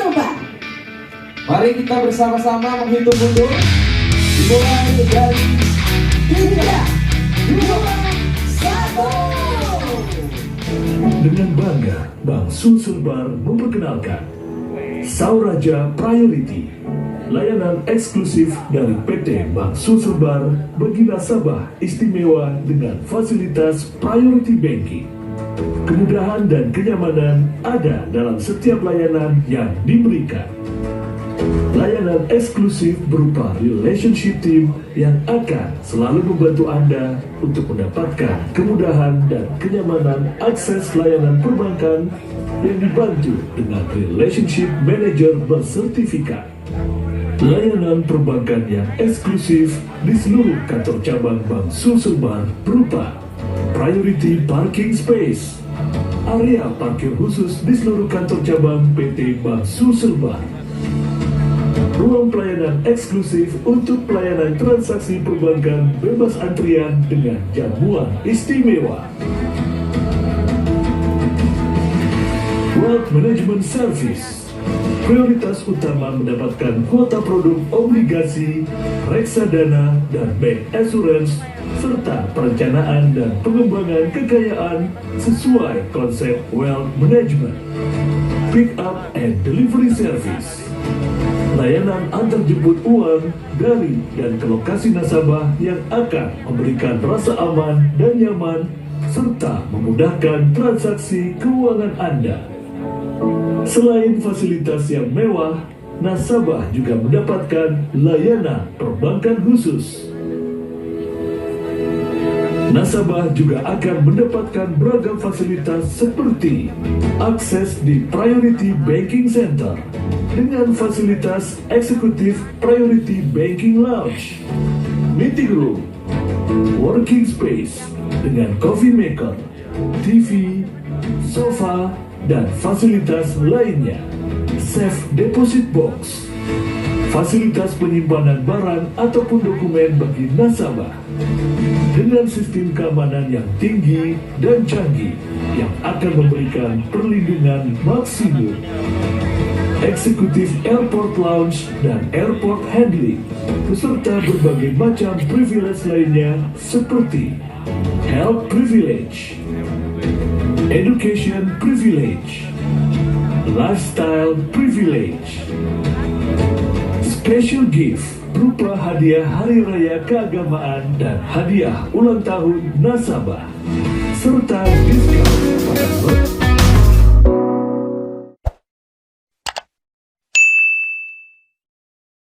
Sulbar. Mari kita bersama-sama menghitung mundur. Dimulai dari 3, 2, 1. Dengan bangga, Bank Sulbar memperkenalkan Sauraja Priority, layanan eksklusif dari PT Bank Sulbar bagi nasabah istimewa dengan fasilitas priority banking. Kemudahan dan kenyamanan ada dalam setiap layanan yang diberikan. Layanan eksklusif berupa relationship team yang akan selalu membantu Anda untuk mendapatkan kemudahan dan kenyamanan akses layanan perbankan yang dibantu dengan relationship manager bersertifikat. Layanan perbankan yang eksklusif di seluruh kantor cabang Bank Sulbar berupa priority parking space, area parkir khusus di seluruh kantor cabang PT Bank Sulbar, ruang pelayanan eksklusif untuk pelayanan transaksi perbankan bebas antrian dengan jamuan istimewa, wealth management service, prioritas utama mendapatkan kuota produk obligasi, reksadana, dan bank assurance, serta perencanaan dan pengembangan kekayaan sesuai konsep wealth management, pick up and delivery service, layanan antar jemput uang dari dan ke lokasi nasabah yang akan memberikan rasa aman dan nyaman serta memudahkan transaksi keuangan Anda. Selain fasilitas yang mewah, nasabah juga mendapatkan layanan perbankan khusus. Nasabah juga akan mendapatkan beragam fasilitas seperti akses di Priority Banking Center dengan fasilitas eksekutif Priority Banking Lounge, meeting room, working space dengan coffee maker, TV, sofa, dan fasilitas lainnya, safe deposit box, fasilitas penyimpanan barang ataupun dokumen bagi nasabah, dengan sistem keamanan yang tinggi dan canggih yang akan memberikan perlindungan maksimum, eksekutif airport lounge dan airport handling, beserta berbagai macam privilege lainnya seperti health privilege, education privilege, lifestyle privilege, special gift berupa hadiah hari raya keagamaan dan hadiah ulang tahun nasabah, serta diskon